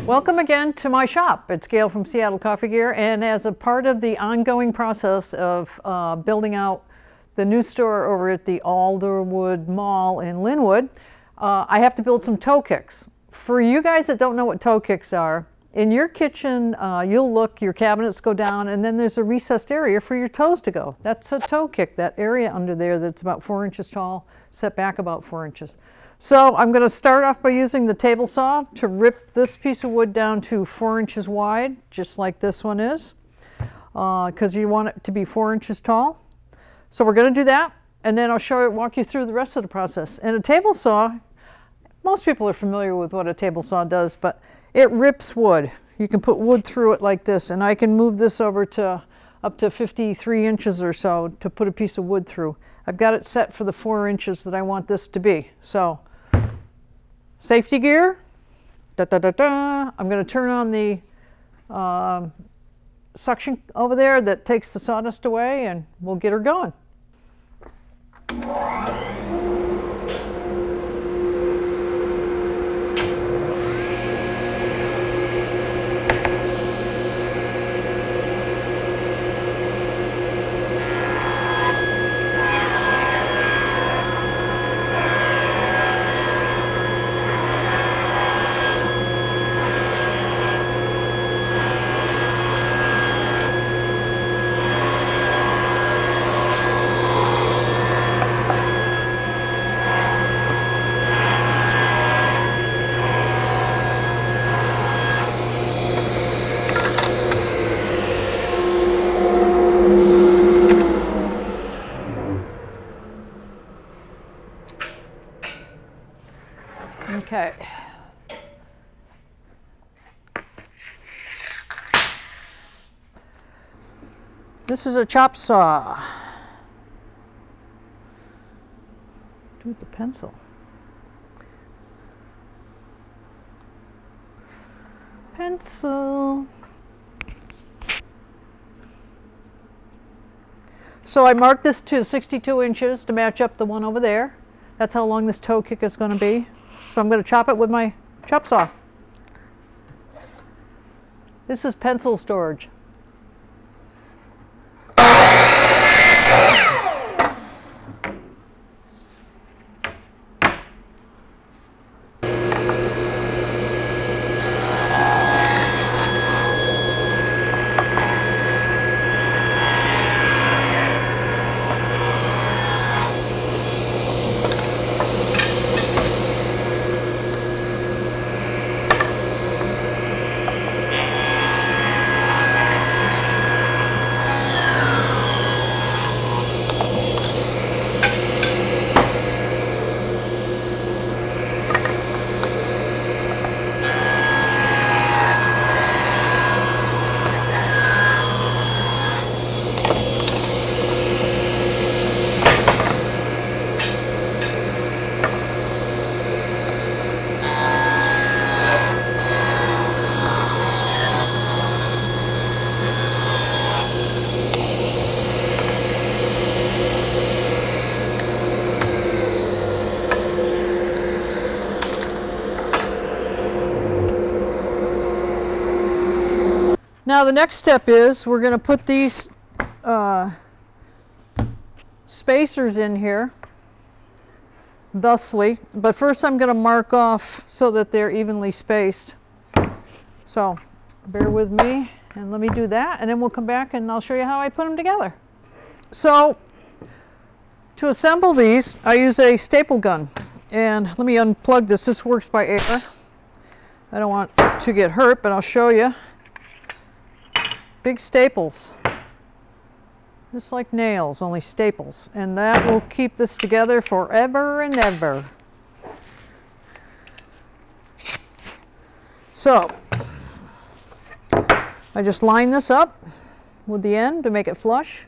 Welcome again to my shop. It's Gail from Seattle Coffee Gear, and as a part of the ongoing process of building out the new store over at the Alderwood Mall in Linwood, I have to build some toe kicks. For you guys that don't know what toe kicks are, in your kitchen, you'll look, your cabinets go down, and then there's a recessed area for your toes to go. That's a toe kick, that area under there that's about 4 inches tall, set back about 4 inches. So I'm going to start off by using the table saw to rip this piece of wood down to 4 inches wide, just like this one is, because you want it to be 4 inches tall. So we're going to do that, and then I'll walk you through the rest of the process. And a table saw, most people are familiar with what a table saw does, but it rips wood. You can put wood through it like this, and I can move this over to up to 53 inches or so to put a piece of wood through. I've got it set for the 4 inches that I want this to be. So, safety gear, I'm going to turn on the suction over there that takes the sawdust away, and we'll get her going. Okay. This is a chop saw. Do with the pencil. Pencil. So I marked this to 62 inches to match up the one over there. That's how long this toe kick is going to be. So I'm going to chop it with my chop saw. This is pencil storage. Now the next step is we're going to put these spacers in here thusly, but first I'm going to mark off so that they're evenly spaced. So bear with me and let me do that, and then we'll come back and I'll show you how I put them together. So to assemble these, I use a staple gun, and let me unplug this. This works by air. I don't want to get hurt, but I'll show you. Big staples, just like nails, only staples, and that will keep this together forever and ever. So I just line this up with the end to make it flush.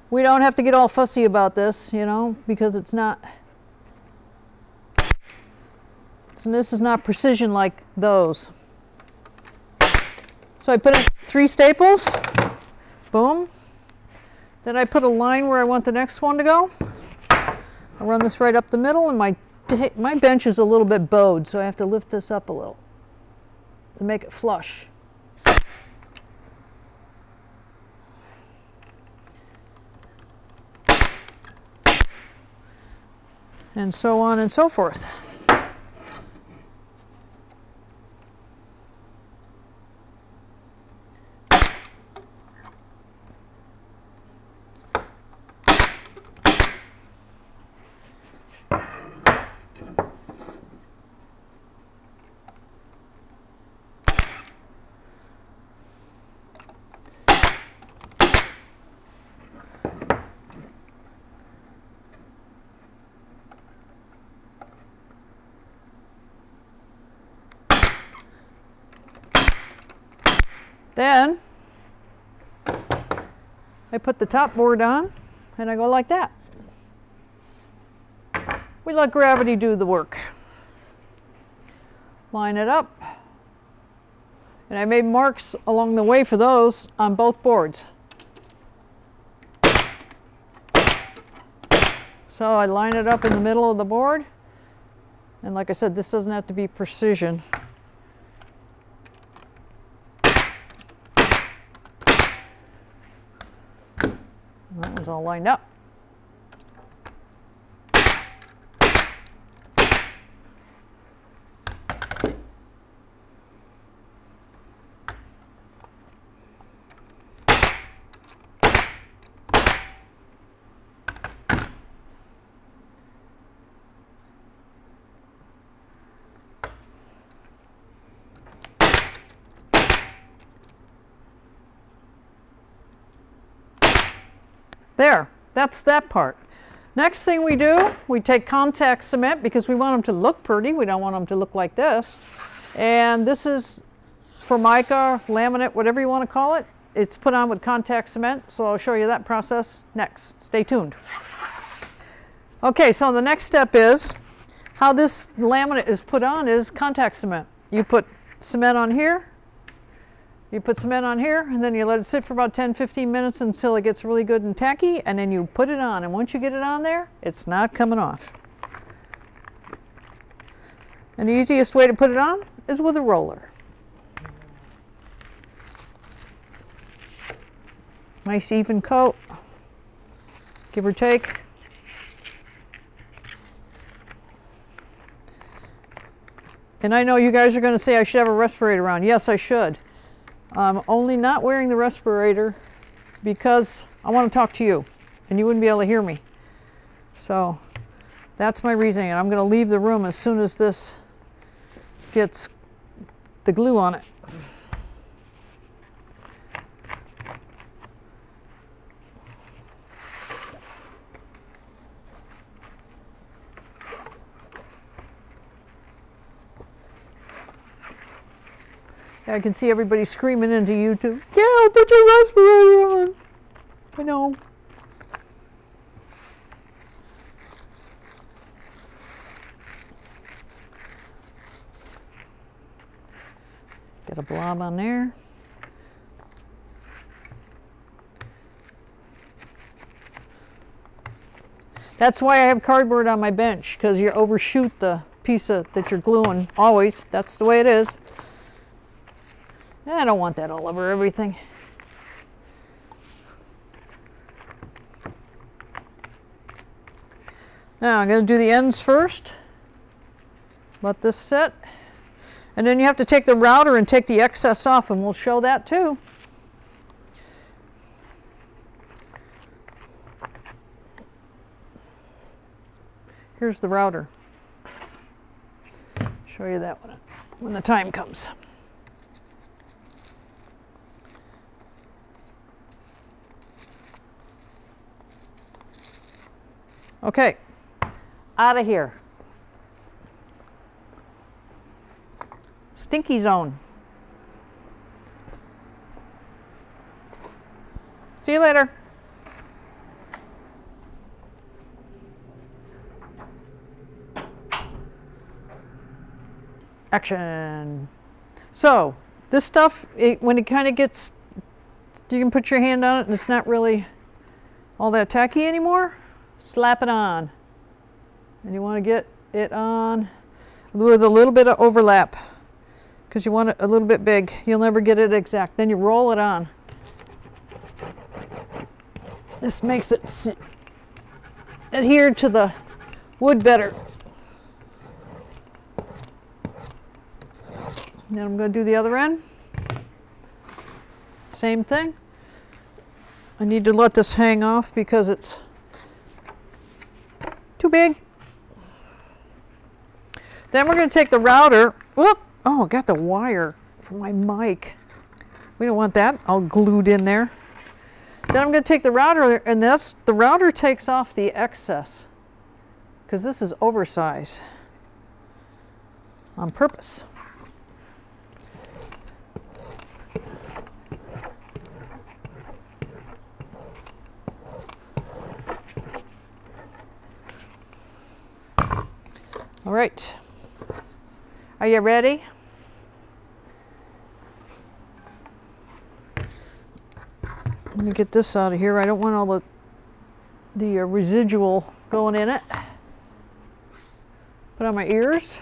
We don't have to get all fussy about this, you know, because it's not, this is not precision like those. So I put in 3 staples, boom. Then I put a line where I want the next one to go. I run this right up the middle, and my my bench is a little bit bowed, so I have to lift this up a little to make it flush. And so on and so forth. Then I put the top board on and I go like that. We let gravity do the work. Line it up. And I made marks along the way for those on both boards. So I line it up in the middle of the board. And like I said, this doesn't have to be precision. That one's all lined up. There, that's that part. Next thing we do, we take contact cement because we want them to look pretty. We don't want them to look like this. And this is Formica, laminate, whatever you want to call it. It's put on with contact cement, so I'll show you that process next. Stay tuned. Okay, so the next step is how this laminate is put on is contact cement. You put cement on here. You put cement on here, and then you let it sit for about 10-15 minutes until it gets really good and tacky, and then you put it on. And once you get it on there, it's not coming off. And the easiest way to put it on is with a roller. Nice even coat, give or take. And I know you guys are going to say I should have a respirator on. Yes, I should. I'm only not wearing the respirator because I want to talk to you, and you wouldn't be able to hear me. So that's my reasoning, and I'm going to leave the room as soon as this gets the glue on it. I can see everybody screaming into YouTube. Yeah, put your respirator on. I know. Get a blob on there. That's why I have cardboard on my bench, because you overshoot the piece that you're gluing always. That's the way it is. I don't want that all over everything. Now I'm going to do the ends first. Let this set. And then you have to take the router and take the excess off, and we'll show that too. Here's the router. Show you that when the time comes. Okay, out of here. Stinky zone. See you later. Action. So this stuff, when it kind of gets, you can put your hand on it and it's not really all that tacky anymore. Slap it on. And you want to get it on with a little bit of overlap because you want it a little bit big. You'll never get it exact. Then you roll it on. This makes it adhere to the wood better. Then I'm going to do the other end. Same thing. I need to let this hang off because it's too big. Then we're going to take the router. Whoop! Oh, I got the wire for my mic. We don't want that all glued in there. Then I'm going to take the router, and the router takes off the excess because this is oversized on purpose. All right, are you ready? Let me get this out of here. I don't want all the residual going in it. Put on my ears.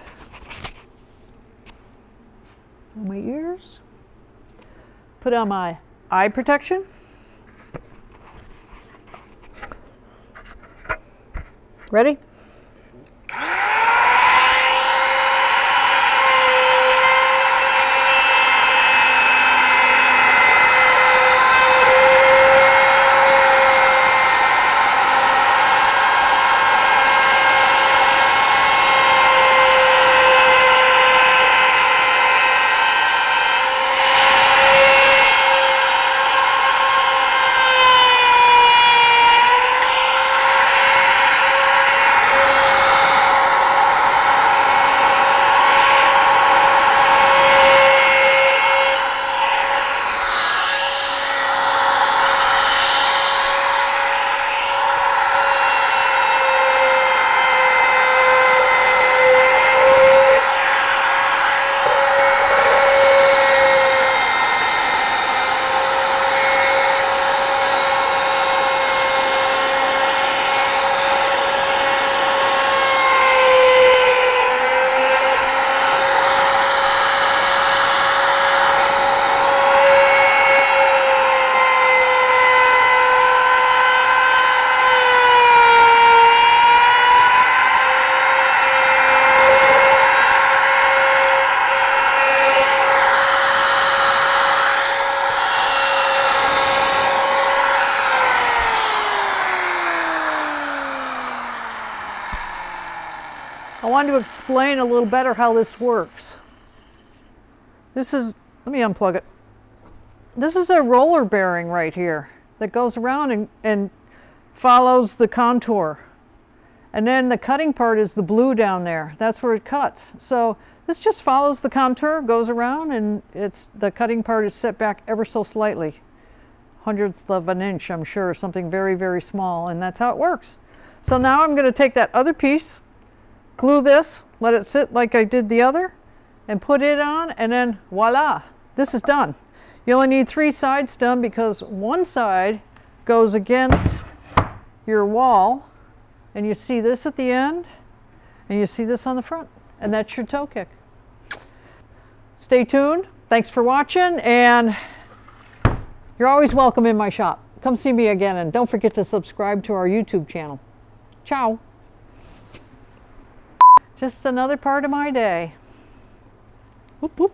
On my ears. Put on my eye protection. Ready? I wanted to explain a little better how this works. This is, let me unplug it. This is a roller bearing right here that goes around and follows the contour. And then the cutting part is the blue down there. That's where it cuts. So this just follows the contour, goes around, and the cutting part is set back ever so slightly. Hundredth of an inch, I'm sure, something very, very small, and that's how it works. So now I'm going to take that other piece, glue this, let it sit like I did the other, and put it on, and then voila, this is done. You only need 3 sides done because one side goes against your wall, and you see this at the end, and you see this on the front, and that's your toe kick. Stay tuned. Thanks for watching, and you're always welcome in my shop. Come see me again, and don't forget to subscribe to our YouTube channel. Ciao. Just another part of my day. Whoop, whoop.